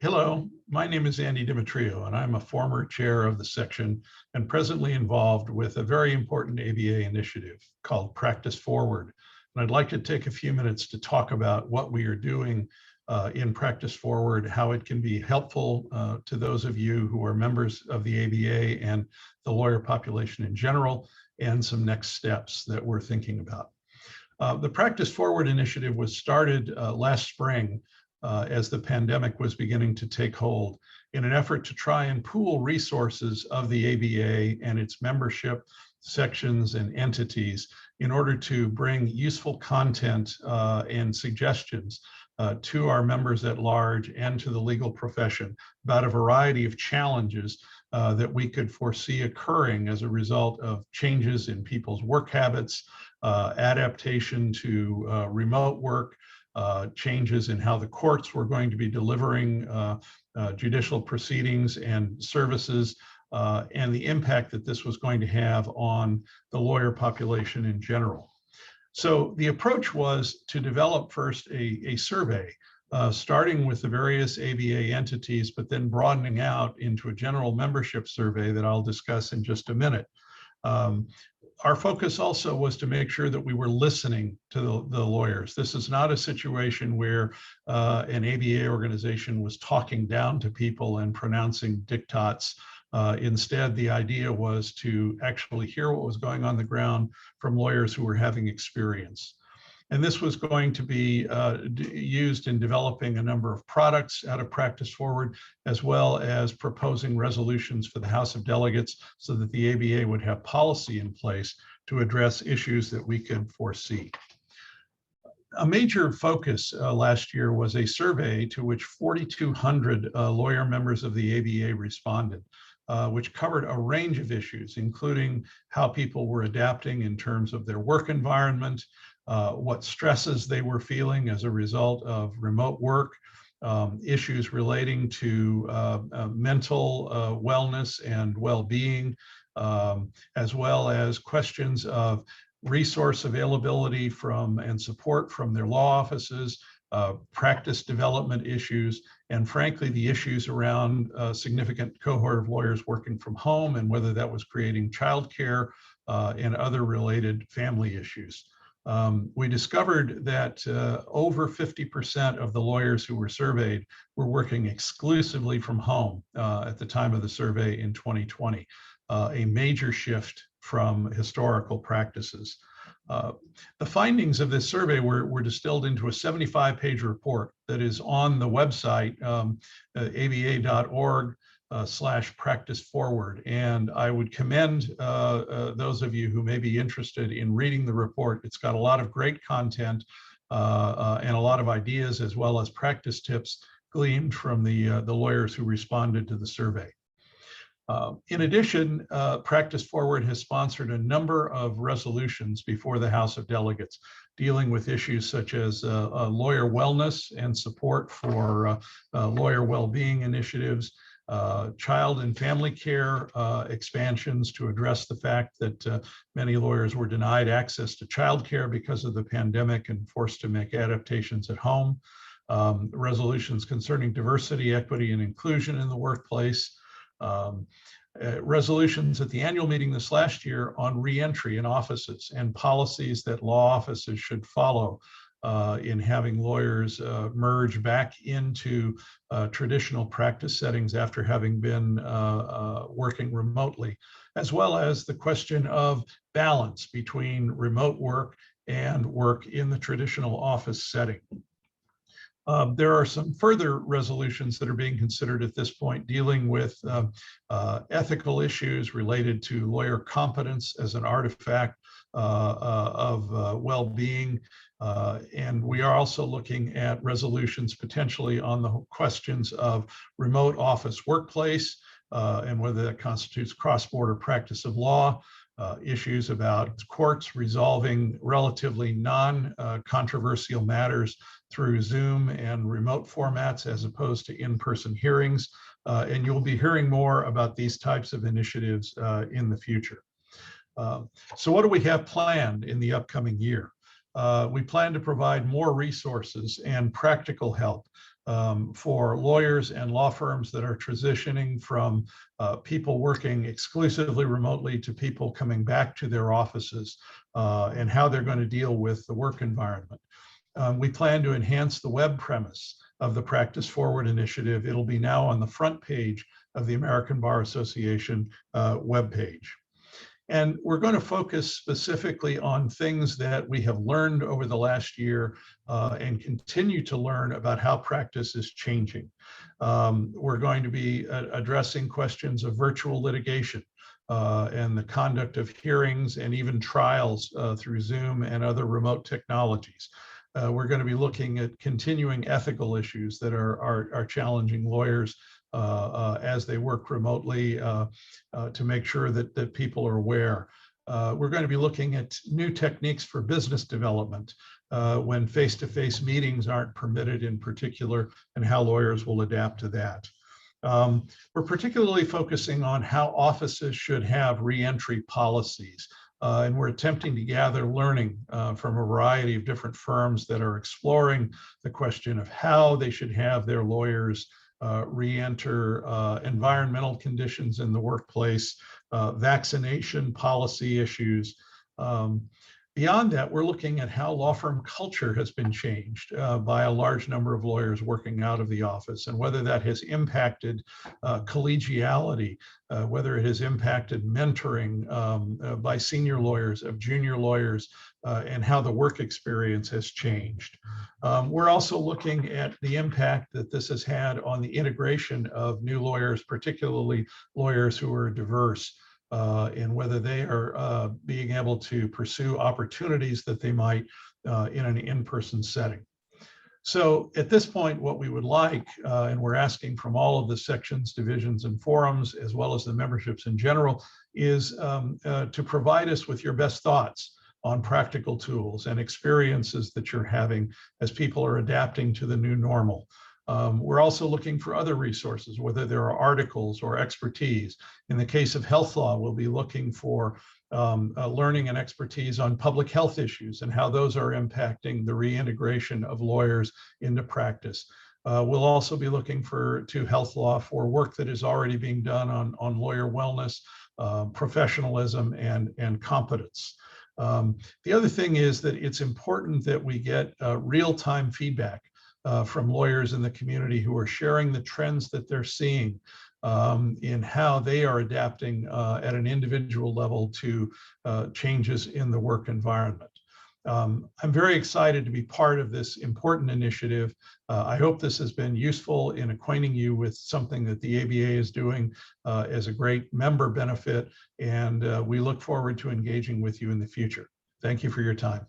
Hello, my name is Andy Demetriou, and I'm a former chair of the section and presently involved with a very important ABA initiative called Practice Forward. And I'd like to take a few minutes to talk about what we are doing in Practice Forward, how it can be helpful to those of you who are members of the ABA and the lawyer population in general, and some next steps that we're thinking about. The Practice Forward initiative was started last spring as the pandemic was beginning to take hold in an effort to try and pool resources of the ABA and its membership sections and entities in order to bring useful content and suggestions to our members at large and to the legal profession about a variety of challenges that we could foresee occurring as a result of changes in people's work habits, adaptation to remote work, changes in how the courts were going to be delivering judicial proceedings and services, and the impact that this was going to have on the lawyer population in general. So the approach was to develop first a survey, starting with the various ABA entities, but then broadening out into a general membership survey that I'll discuss in just a minute. Our focus also was to make sure that we were listening to the lawyers. This is not a situation where an ABA organization was talking down to people and pronouncing diktats. Instead, the idea was to actually hear what was going on the ground from lawyers who were having experience. And this was going to be used in developing a number of products out of Practice Forward, as well as proposing resolutions for the House of Delegates so that the ABA would have policy in place to address issues that we could foresee. A major focus last year was a survey to which 4,200 lawyer members of the ABA responded, which covered a range of issues, including how people were adapting in terms of their work environment, what stresses they were feeling as a result of remote work, issues relating to mental wellness and well-being, as well as questions of resource availability from and support from their law offices, practice development issues, and frankly, the issues around a significant cohort of lawyers working from home and whether that was creating childcare and other related family issues. We discovered that over 50% of the lawyers who were surveyed were working exclusively from home at the time of the survey in 2020, a major shift from historical practices. The findings of this survey were distilled into a 75-page report that is on the website, aba.org/practice forward. And I would commend those of you who may be interested in reading the report. It's got a lot of great content and a lot of ideas, as well as practice tips gleaned from the lawyers who responded to the survey. In addition, Practice Forward has sponsored a number of resolutions before the House of Delegates dealing with issues such as lawyer wellness and support for lawyer well-being initiatives, child and family care expansions to address the fact that many lawyers were denied access to childcare because of the pandemic and forced to make adaptations at home, resolutions concerning diversity, equity, and inclusion in the workplace, resolutions at the annual meeting this last year on reentry in offices and policies that law offices should follow in having lawyers merge back into traditional practice settings after having been working remotely, as well as the question of balance between remote work and work in the traditional office setting. There are some further resolutions that are being considered at this point dealing with ethical issues related to lawyer competence as an artifact of well-being. And we are also looking at resolutions potentially on the questions of remote office workplace and whether that constitutes cross-border practice of law, issues about courts resolving relatively non-controversial matters through Zoom and remote formats as opposed to in-person hearings. And you'll be hearing more about these types of initiatives in the future. So what do we have planned in the upcoming year? We plan to provide more resources and practical help for lawyers and law firms that are transitioning from people working exclusively remotely to people coming back to their offices and how they're going to deal with the work environment. We plan to enhance the web premise of the Practice Forward initiative. It'll be now on the front page of the American Bar Association webpage. And we're going to focus specifically on things that we have learned over the last year and continue to learn about how practice is changing. We're going to be addressing questions of virtual litigation and the conduct of hearings and even trials through Zoom and other remote technologies. We're going to be looking at continuing ethical issues that are challenging lawyers as they work remotely to make sure that people are aware. We're going to be looking at new techniques for business development when face-to-face meetings aren't permitted in particular, and how lawyers will adapt to that. We're particularly focusing on how offices should have re-entry policies. And we're attempting to gather learning from a variety of different firms that are exploring the question of how they should have their lawyers re-enter environmental conditions in the workplace, vaccination policy issues. Beyond that, we're looking at how law firm culture has been changed by a large number of lawyers working out of the office, and whether that has impacted collegiality, whether it has impacted mentoring by senior lawyers of junior lawyers, and how the work experience has changed. We're also looking at the impact that this has had on the integration of new lawyers, particularly lawyers who are diverse, and whether they are being able to pursue opportunities that they might in an in-person setting. So at this point, what we would like, and we're asking from all of the sections, divisions, and forums, as well as the memberships in general, is to provide us with your best thoughts on practical tools and experiences that you're having as people are adapting to the new normal. We're also looking for other resources, whether there are articles or expertise. In the case of health law, we'll be looking for learning and expertise on public health issues and how those are impacting the reintegration of lawyers into practice. We'll also be looking to health law for work that is already being done on lawyer wellness, professionalism, and competence. The other thing is that it's important that we get real-time feedback from lawyers in the community who are sharing the trends that they're seeing in how they are adapting at an individual level to changes in the work environment. I'm very excited to be part of this important initiative. I hope this has been useful in acquainting you with something that the ABA is doing as a great member benefit, and we look forward to engaging with you in the future. Thank you for your time.